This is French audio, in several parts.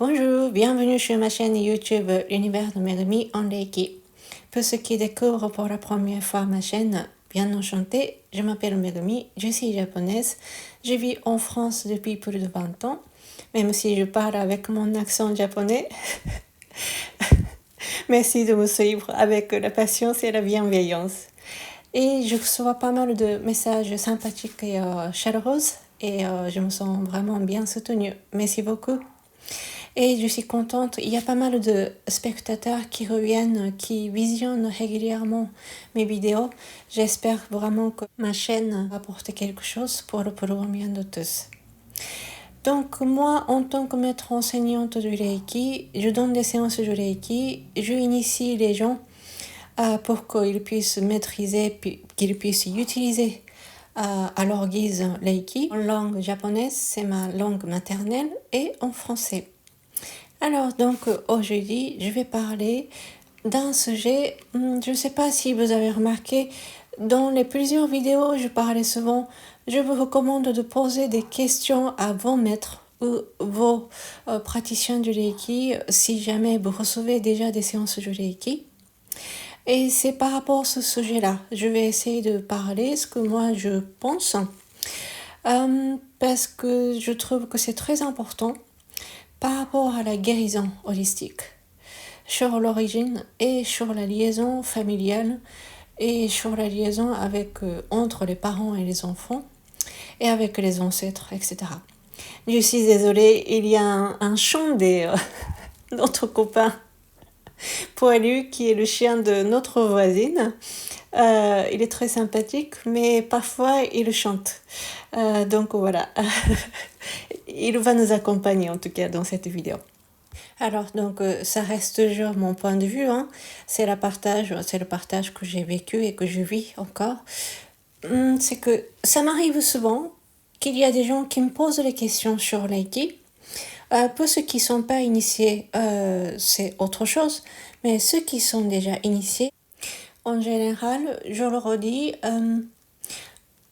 Bonjour, bienvenue sur ma chaîne YouTube L'univers de Megumi en Reiki. Pour ceux qui découvrent pour la première fois ma chaîne, bien enchantée, je m'appelle Megumi, je suis japonaise, je vis en France depuis plus de 20 ans, même si je parle avec mon accent japonais. Merci de me suivre avec la patience et la bienveillance. Et je reçois pas mal de messages sympathiques et chaleureux et je me sens vraiment bien soutenue. Merci beaucoup. Et je suis contente, il y a pas mal de spectateurs qui reviennent, qui visionnent régulièrement mes vidéos. J'espère vraiment que ma chaîne apporte quelque chose pour le bien de tous. Donc moi, en tant que maître enseignante du Reiki, je donne des séances de Reiki, je initie les gens pour qu'ils puissent maîtriser, qu'ils puissent utiliser à leur guise Reiki. En langue japonaise, c'est ma langue maternelle, et en français. Alors donc aujourd'hui, je vais parler d'un sujet, je ne sais pas si vous avez remarqué, dans les plusieurs vidéos, je parlais souvent, je vous recommande de poser des questions à vos maîtres ou vos praticiens du Reiki si jamais vous recevez déjà des séances de Reiki. Et c'est par rapport à ce sujet-là, je vais essayer de parler ce que moi je pense, parce que je trouve que c'est très important par rapport à la guérison holistique, sur l'origine et sur la liaison familiale et sur la liaison avec, entre les parents et les enfants et avec les ancêtres, etc. Je suis désolée, il y a un chant des notre copain Poilu qui est le chien de notre voisine. Il est très sympathique, mais parfois il chante. Donc voilà, il va nous accompagner en tout cas dans cette vidéo. Alors donc ça reste toujours mon point de vue, hein. C'est le partage que j'ai vécu et que je vis encore. C'est que ça m'arrive souvent qu'il y a des gens qui me posent des questions sur Reiki. Pour ceux qui ne sont pas initiés, c'est autre chose, mais ceux qui sont déjà initiés, en général, je leur dis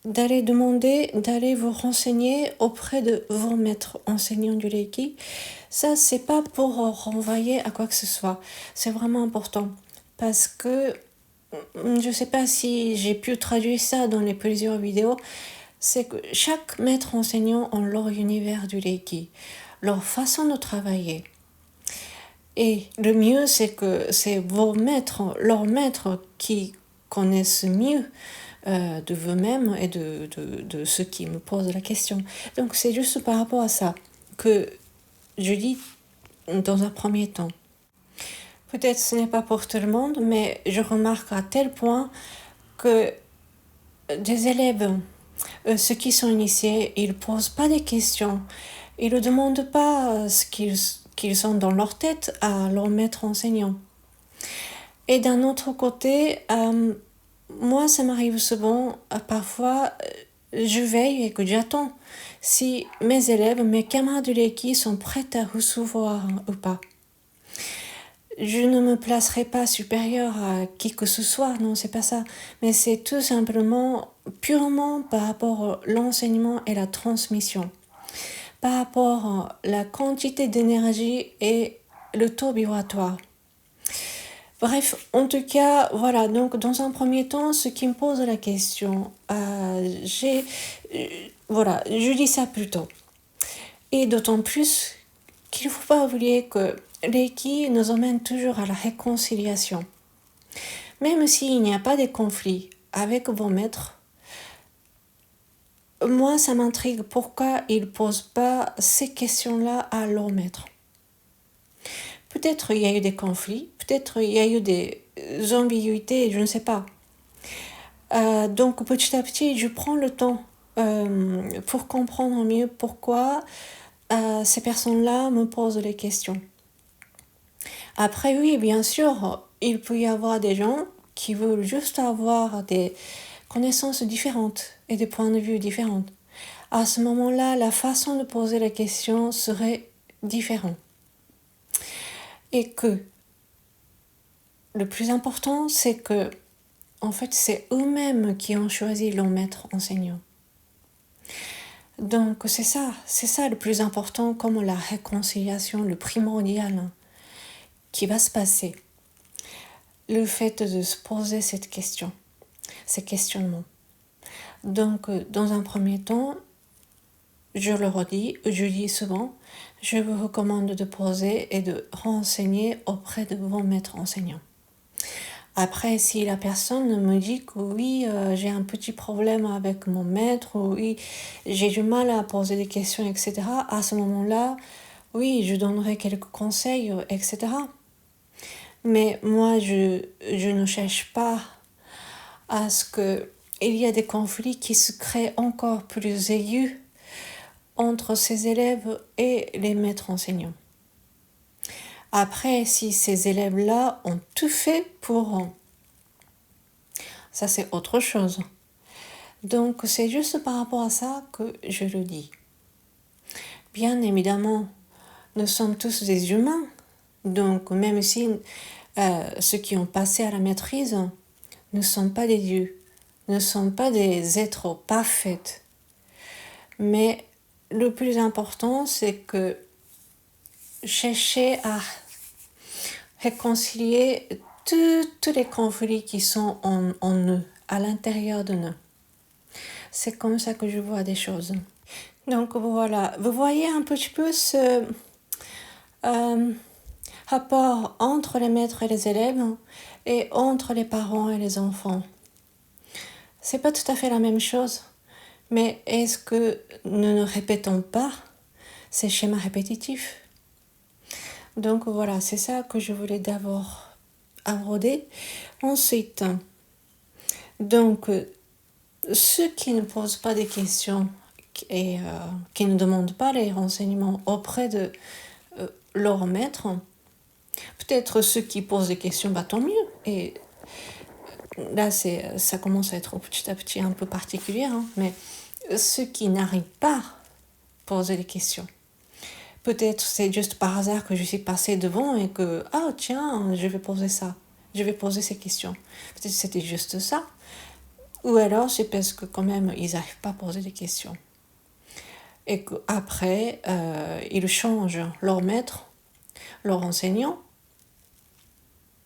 d'aller vous renseigner auprès de vos maîtres enseignants du Reiki. Ça, c'est pas pour renvoyer à quoi que ce soit. C'est vraiment important parce que je sais pas si j'ai pu traduire ça dans les plusieurs vidéos. C'est que chaque maître enseignant a leur univers du Reiki, leur façon de travailler. Et le mieux, c'est que c'est vos maîtres, leurs maîtres qui connaissent mieux de vous-même et de ceux qui me posent la question. Donc c'est juste par rapport à ça que je dis dans un premier temps. Peut-être ce n'est pas pour tout le monde, mais je remarque à tel point que des élèves, ceux qui sont initiés, ils ne posent pas des questions. Ils ne demandent pas ce qu'ils ont dans leur tête à leur maître enseignant. Et d'un autre côté, moi, ça m'arrive souvent, parfois, je veille et que j'attends si mes élèves, mes camarades de Reiki sont prêts à recevoir ou pas. Je ne me placerai pas supérieure à qui que ce soit, non, c'est pas ça. Mais c'est tout simplement, purement par rapport à l'enseignement et la transmission. Par rapport à la quantité d'énergie et le taux vibratoire. Bref, en tout cas, voilà, donc dans un premier temps, ce qui me pose la question, voilà, je dis ça plutôt. Et d'autant plus qu'il ne faut pas oublier que Reiki nous emmène toujours à la réconciliation. Même s'il n'y a pas de conflit avec vos maîtres, moi ça m'intrigue pourquoi ils ne posent pas ces questions-là à leurs maîtres. Peut-être il y a eu des conflits, peut-être il y a eu des ambiguïtés, je ne sais pas. Donc petit à petit, je prends le temps pour comprendre mieux pourquoi ces personnes-là me posent les questions. Après, oui, bien sûr, il peut y avoir des gens qui veulent juste avoir des connaissances différentes et des points de vue différents. À ce moment-là, la façon de poser la question serait différente. Et que le plus important, c'est que, en fait, c'est eux-mêmes qui ont choisi leur maître enseignant. Donc c'est ça le plus important, comme la réconciliation, le primordial qui va se passer. Le fait de se poser cette question, ces questionnements. Donc dans un premier temps, je le redis, je dis souvent, je vous recommande de poser et de renseigner auprès de vos maîtres enseignants. Après, si la personne me dit que oui, j'ai un petit problème avec mon maître, ou oui, j'ai du mal à poser des questions, etc., à ce moment-là, oui, je donnerai quelques conseils, etc. Mais moi, je ne cherche pas à ce qu'il y ait des conflits qui se créent encore plus aigus entre ces élèves et les maîtres enseignants. Après, si ces élèves-là ont tout fait pour... Ça, c'est autre chose. Donc, c'est juste par rapport à ça que je le dis. Bien évidemment, nous sommes tous des humains. Donc, même si ceux qui ont passé à la maîtrise ne sont pas des dieux, ne sont pas des êtres parfaits. Mais le plus important, c'est que chercher à réconcilier tous les conflits qui sont en nous, à l'intérieur de nous. C'est comme ça que je vois des choses. Donc voilà, vous voyez un petit peu ce rapport entre les maîtres et les élèves et entre les parents et les enfants. C'est pas tout à fait la même chose, mais est-ce que nous ne répétons pas ces schémas répétitifs? Donc voilà, c'est ça que je voulais d'abord aborder. Ensuite, donc ceux qui ne posent pas des questions et qui ne demandent pas les renseignements auprès de leur maître, peut-être ceux qui posent des questions, tant mieux. Et là, ça commence à être petit à petit un peu particulier, mais ceux qui n'arrivent pas à poser des questions, peut-être c'est juste par hasard que je suis passée devant et que, tiens, je vais poser ça, je vais poser ces questions. Peut-être c'était juste ça. Ou alors c'est parce que quand même, ils n'arrivent pas à poser des questions. Et qu'après, ils changent leur maître, leur enseignant.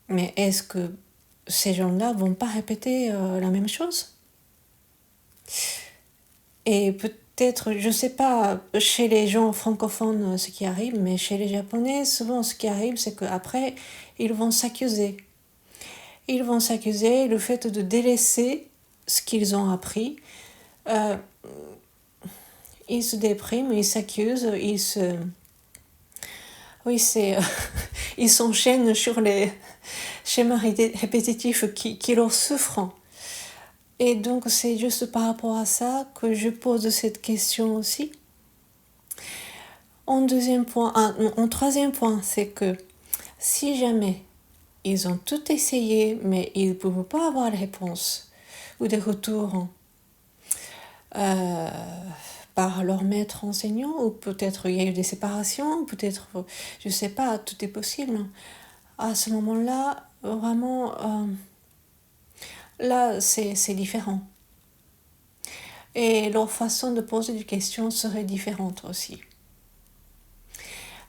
Mais est-ce que ces gens-là vont pas répéter la même chose? Et peut-être, je sais pas, chez les gens francophones ce qui arrive, mais chez les japonais, souvent ce qui arrive, c'est qu'après, ils vont s'accuser. Ils vont s'accuser le fait de délaisser ce qu'ils ont appris. Ils se dépriment, ils s'accusent, oui, ils s'enchaînent sur les schémas répétitifs qui leur souffrent. Et donc, c'est juste par rapport à ça que je pose cette question aussi. En troisième point, c'est que si jamais ils ont tout essayé, mais ils ne peuvent pas avoir la réponse ou des retours par leur maître enseignant, ou peut-être il y a eu des séparations, peut-être, je ne sais pas, tout est possible. À ce moment-là, vraiment, là, c'est différent. Et leur façon de poser des questions serait différente aussi.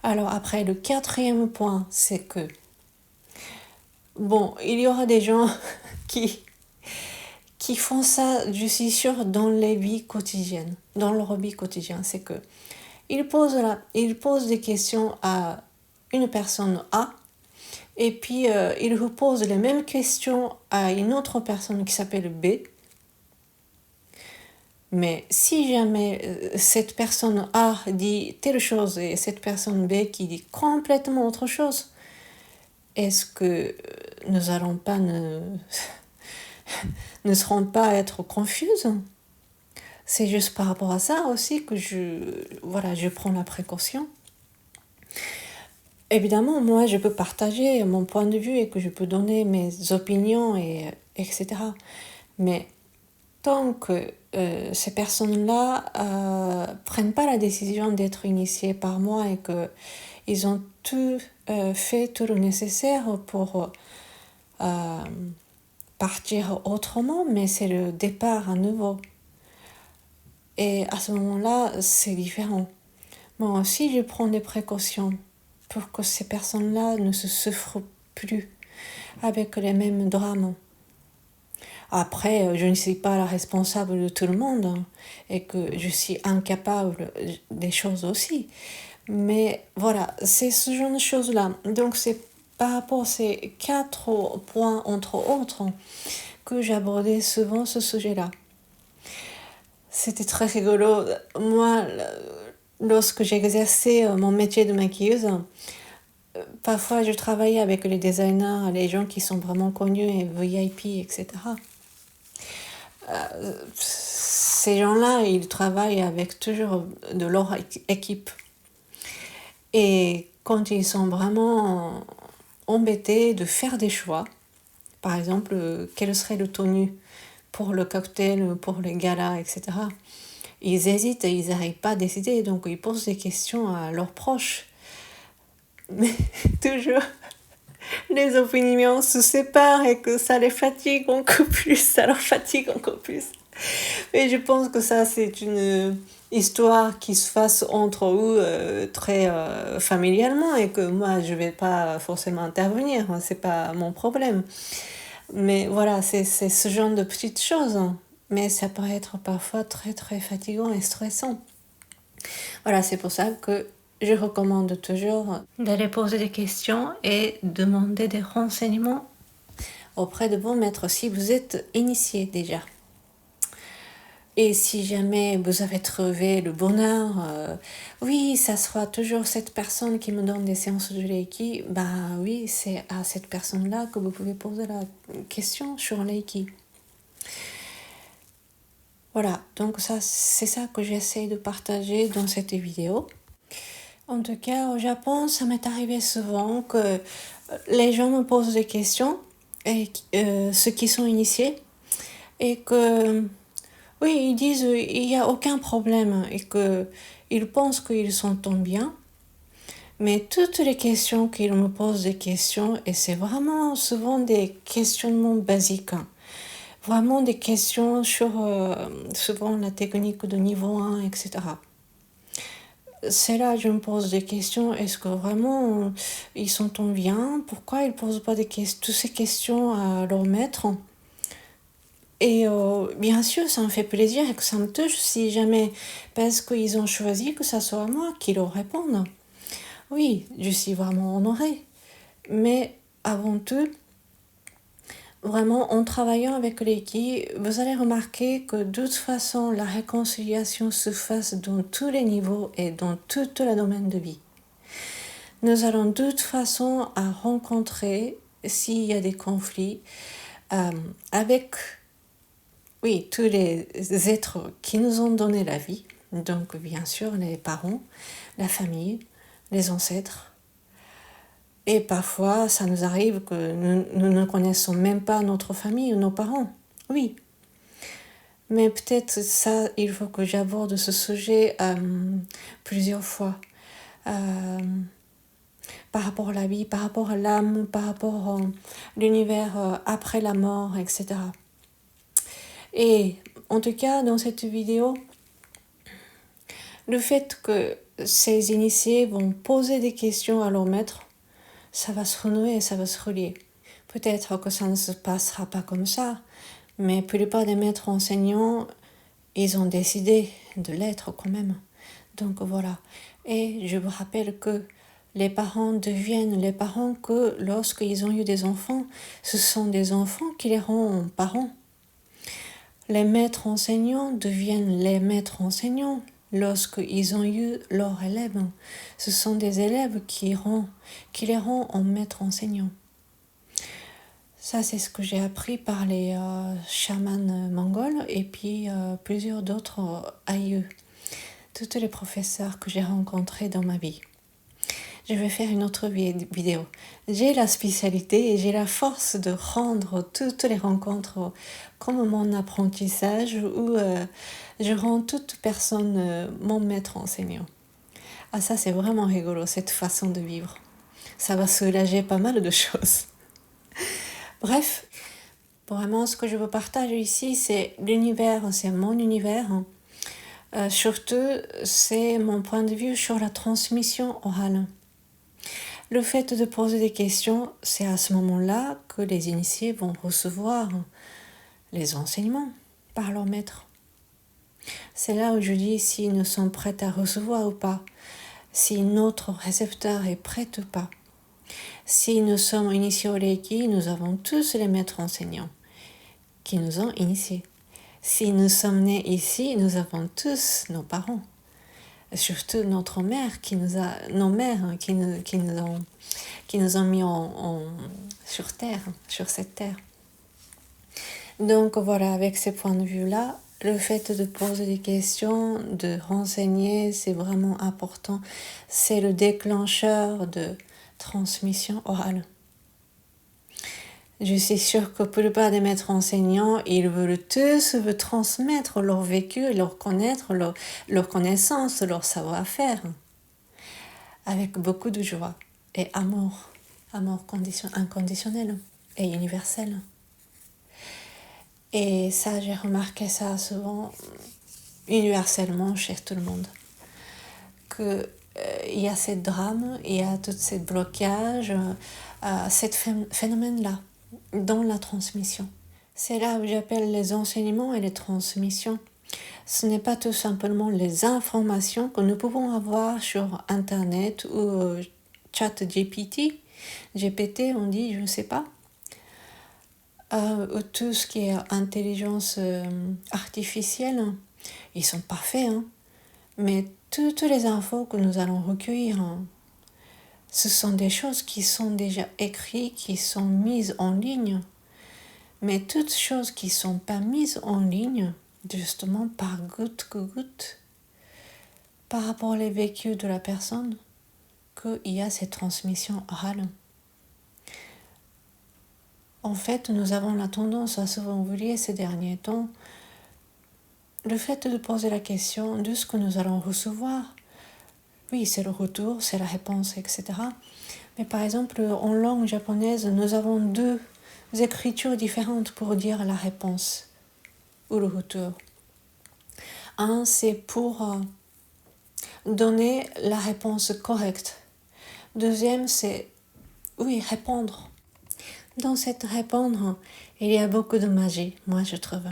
Alors après, le quatrième point, c'est que, il y aura des gens qui font ça, je suis sûre, dans les vies quotidiennes, dans leur vie quotidienne. C'est que ils posent des questions à une personne A, et puis ils vous posent les mêmes questions à une autre personne qui s'appelle B. Mais si jamais cette personne A dit telle chose et cette personne B qui dit complètement autre chose, est-ce que nous allons pas ne serons pas à être confuses? C'est juste par rapport à ça aussi que je prends la précaution. Évidemment, moi, je peux partager mon point de vue et que je peux donner mes opinions, etc. Mais tant que ces personnes-là prennent pas la décision d'être initiées par moi et qu'ils ont tout fait, tout le nécessaire pour partir autrement, mais c'est le départ à nouveau. Et à ce moment-là, c'est différent. Moi aussi, je prends des précautions pour que ces personnes-là ne se souffrent plus avec les mêmes drames. Après, je ne suis pas la responsable de tout le monde, hein, et que je suis incapable des choses aussi. Mais voilà, c'est ce genre de choses-là. Donc c'est par rapport à ces 4 points, entre autres, que j'abordais souvent ce sujet-là. C'était très rigolo. Moi, lorsque j'exerçais mon métier de maquilleuse, parfois je travaillais avec les designers, les gens qui sont vraiment connus et VIP, etc. Ces gens-là, ils travaillent avec toujours de leur équipe. Et quand ils sont vraiment embêtés de faire des choix, par exemple, quelle serait le tenue pour le cocktail, pour les galas, etc. Ils hésitent et ils n'arrivent pas à décider, donc ils posent des questions à leurs proches. Mais toujours, les opinions se séparent et que ça les fatigue encore plus, ça leur fatigue encore plus. Et je pense que ça, c'est une histoire qui se fasse entre eux très familialement et que moi, je ne vais pas forcément intervenir, hein, c'est pas mon problème. Mais voilà, c'est ce genre de petites choses. Hein. Mais ça peut être parfois très très fatigant et stressant. Voilà, c'est pour ça que je recommande toujours d'aller poser des questions et demander des renseignements auprès de vos maîtres si vous êtes initié déjà. Et si jamais vous avez trouvé le bonheur, oui, ça sera toujours cette personne qui me donne des séances de Reiki, bah oui, c'est à cette personne-là que vous pouvez poser la question sur Reiki. Voilà, donc ça, c'est ça que j'essaie de partager dans cette vidéo. En tout cas, au Japon, ça m'est arrivé souvent que les gens me posent des questions, et ceux qui sont initiés, et que, oui, ils disent il n'y a aucun problème, et qu'ils pensent qu'ils s'entendent bien. Mais toutes les questions qu'ils me posent des questions, et c'est vraiment souvent des questionnements basiques, hein. Vraiment des questions sur souvent la technique de niveau 1, etc. C'est là que je me pose des questions. Est-ce que vraiment ils s'entendent bien? Pourquoi ils ne posent pas toutes ces questions à leur maître? Et bien sûr, ça me fait plaisir et que ça me touche si jamais, parce qu'ils ont choisi que ça soit moi qui leur réponde. Oui, je suis vraiment honorée. Mais avant tout, vraiment, en travaillant avec l'équipe, vous allez remarquer que de toute façon, la réconciliation se fasse dans tous les niveaux et dans tout le domaine de vie. Nous allons de toute façon à rencontrer, s'il y a des conflits, avec, oui, tous les êtres qui nous ont donné la vie, donc bien sûr les parents, la famille, les ancêtres. Et parfois, ça nous arrive que nous ne connaissons même pas notre famille ou nos parents. Oui. Mais peut-être ça, il faut que j'aborde ce sujet plusieurs fois. Par rapport à la vie, par rapport à l'âme, par rapport à l'univers après la mort, etc. Et en tout cas, dans cette vidéo, le fait que ces initiés vont poser des questions à leur maître, ça va se renouer et ça va se relier. Peut-être que ça ne se passera pas comme ça, mais la plupart des maîtres enseignants, ils ont décidé de l'être quand même. Donc voilà. Et je vous rappelle que les parents deviennent les parents que lorsqu'ils ont eu des enfants, ce sont des enfants qui les rendent parents. Les maîtres enseignants deviennent les maîtres enseignants lorsqu'ils ont eu leurs élèves. Ce sont des élèves qui les rendent en maîtres enseignants. Ça, c'est ce que j'ai appris par les chamans mongols et puis plusieurs d'autres aïeux. Tous les professeurs que j'ai rencontrés dans ma vie. Je vais faire une autre vidéo. J'ai la spécialité et j'ai la force de rendre toutes les rencontres comme mon apprentissage où je rends toute personne mon maître enseignant. Ah, ça, c'est vraiment rigolo, cette façon de vivre. Ça va soulager pas mal de choses. Bref, vraiment, ce que je veux partager ici, c'est l'univers, c'est mon univers. Surtout, c'est mon point de vue sur la transmission orale. Le fait de poser des questions, c'est à ce moment-là que les initiés vont recevoir les enseignements par leur maître. C'est là où je dis si nous sommes prêts à recevoir ou pas, si notre récepteur est prêt ou pas. Si nous sommes initiés au Reiki, nous avons tous les maîtres enseignants qui nous ont initiés. Si nous sommes nés ici, nous avons tous nos parents. Surtout notre mère nos mères qui nous ont mis sur terre, sur cette terre. Donc voilà, avec ces points de vue-là, le fait de poser des questions, de renseigner, c'est vraiment important. C'est le déclencheur de transmission orale. Je suis sûre que pour la plupart des maîtres enseignants, ils veulent tous vous transmettre leur vécu, leur connaissance, leur savoir-faire, avec beaucoup de joie et amour inconditionnel et universel. Et ça, j'ai remarqué ça souvent, universellement chez tout le monde, que il y a ces drames, il y a tous ces blocages, ce phénomène-là dans la transmission. C'est là où j'appelle les enseignements et les transmissions. Ce n'est pas tout simplement les informations que nous pouvons avoir sur Internet ou chat GPT, on dit, je ne sais pas, ou tout ce qui est intelligence artificielle. Ils sont parfaits, hein? Mais toutes les infos que nous allons recueillir, ce sont des choses qui sont déjà écrites, qui sont mises en ligne. Mais toutes choses qui ne sont pas mises en ligne, justement par goutte que goutte, par rapport aux vécus de la personne, qu'il y a cette transmission orale. En fait, nous avons la tendance à souvent oublier ces derniers temps le fait de poser la question de ce que nous allons recevoir. Oui, c'est le retour, c'est la réponse, etc. Mais par exemple, en langue japonaise, nous avons deux écritures différentes pour dire la réponse ou le retour. Un, c'est pour donner la réponse correcte. Deuxième, c'est, oui, répondre. Dans cette répondre, il y a beaucoup de magie, moi je trouve.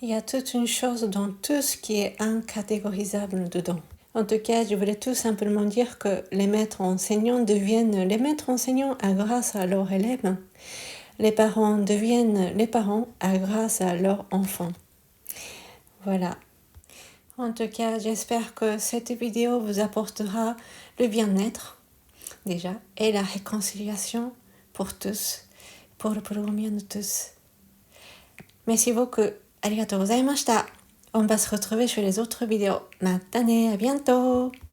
Il y a toute une chose dans tout ce qui est incatégorisable dedans. En tout cas, je voulais tout simplement dire que les maîtres enseignants deviennent les maîtres enseignants grâce à leurs élèves. Les parents deviennent les parents grâce à leurs enfants. Voilà. En tout cas, j'espère que cette vidéo vous apportera le bien-être, déjà, et la réconciliation pour tous, pour le bien de tous. Merci beaucoup. Arigatou gozaimashita. On va se retrouver sur les autres vidéos. Matane, à bientôt.